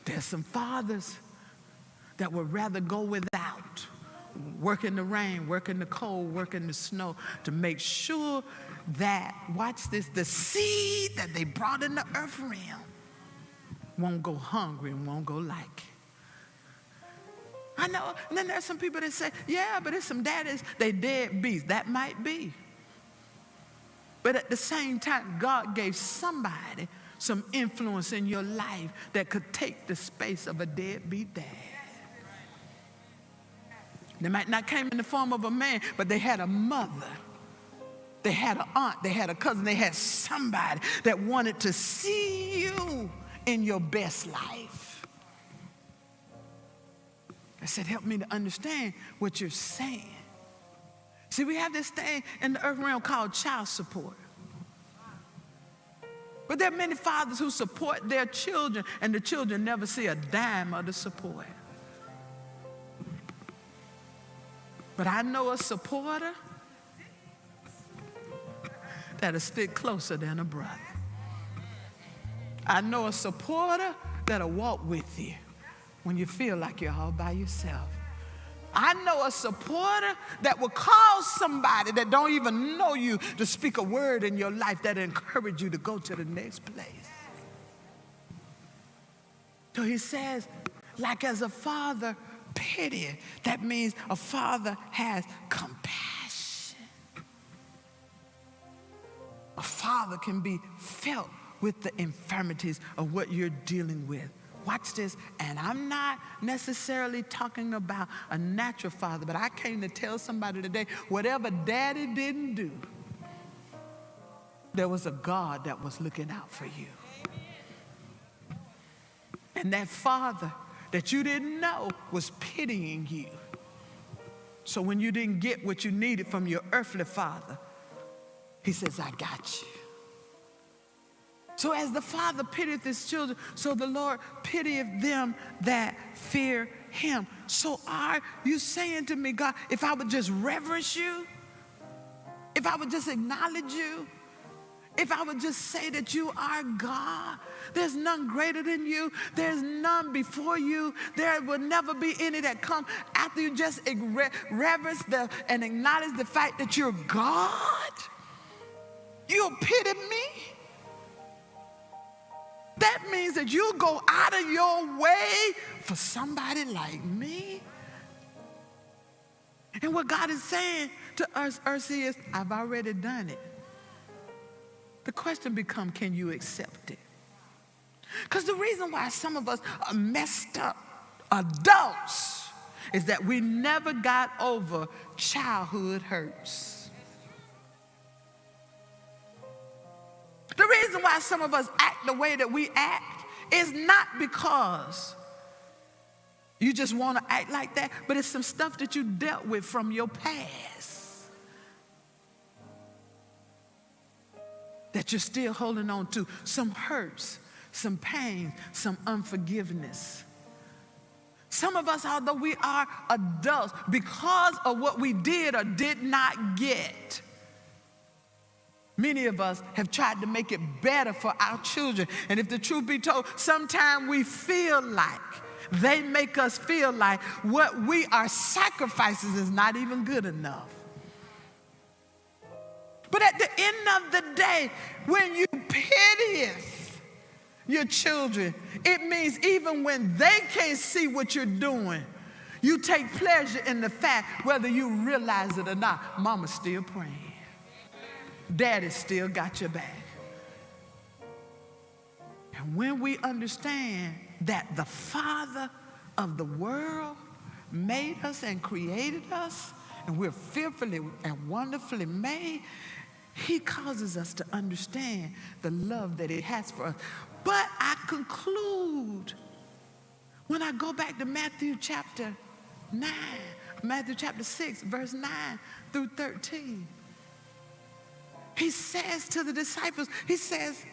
There's some fathers that would rather go without, work in the rain, work in the cold, work in the snow, to make sure that, watch this, the seed that they brought in the earth realm won't go hungry and won't go like. I know, and then there's some people that say, yeah, but there's some daddies, they deadbeats. That might be. But at the same time, God gave somebody some influence in your life that could take the space of a deadbeat dad. They might not came in the form of a man, but they had a mother. They had an aunt, they had a cousin, they had somebody that wanted to see you in your best life. I said, help me to understand what you're saying. See, we have this thing in the earth realm called child support. But there are many fathers who support their children, and the children never see a dime of the support. But I know a supporter that'll stick closer than a brother. I know a supporter that'll walk with you when you feel like you're all by yourself. I know a supporter that will call somebody that don't even know you to speak a word in your life that encourage you to go to the next place. So he says, like as a father pity, that means a father has compassion. A father can be felt with the infirmities of what you're dealing with. Watch this, and I'm not necessarily talking about a natural father, but I came to tell somebody today, whatever daddy didn't do, there was a God that was looking out for you. And that father that you didn't know was pitying you. So when you didn't get what you needed from your earthly father, he says, I got you. So as the Father pitieth his children, so the Lord pitieth them that fear him. So are you saying to me, God, if I would just reverence you, if I would just acknowledge you, if I would just say that you are God, there's none greater than you, there's none before you, there will never be any that come after you, just reverence and acknowledge the fact that you're God, you'll pity me? That means that you go out of your way for somebody like me. And what God is saying to us is, I've already done it. The question becomes, can you accept it? Because the reason why some of us are messed up adults is that we never got over childhood hurts. The reason why some of us act the way that we act is not because you just want to act like that, but it's some stuff that you dealt with from your past that you're still holding on to. Some hurts, some pain, some unforgiveness. Some of us, although we are adults, because of what we did or did not get, many of us have tried to make it better for our children. And if the truth be told, sometimes we feel like they make us feel like what we are sacrifices is not even good enough. But at the end of the day, when you pitieth your children, it means even when they can't see what you're doing, you take pleasure in the fact, whether you realize it or not, mama's still praying. Daddy still got your back. And when we understand that the Father of the world made us and created us, and we're fearfully and wonderfully made, he causes us to understand the love that he has for us. But I conclude when I go back to Matthew chapter 6, verse 9 through 13. He says to the disciples, he says,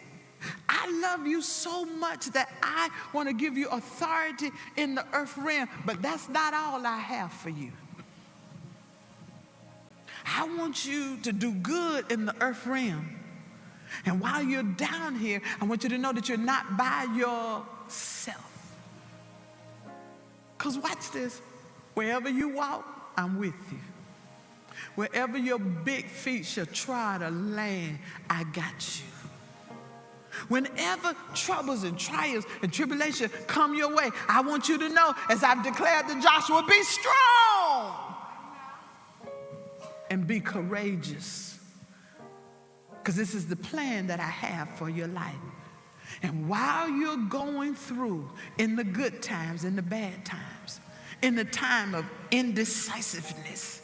I love you so much that I want to give you authority in the earth realm, but that's not all I have for you. I want you to do good in the earth realm. And while you're down here, I want you to know that you're not by yourself. Because watch this. Wherever you walk, I'm with you. Wherever your big feet shall try to land, I got you. Whenever troubles and trials and tribulation come your way, I want you to know, as I've declared to Joshua, be strong and be courageous. Because this is the plan that I have for your life. And while you're going through, in the good times, in the bad times, in the time of indecisiveness,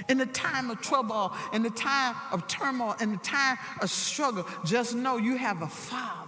in the time of trouble, in the time of turmoil, in the time of struggle, just know you have a Father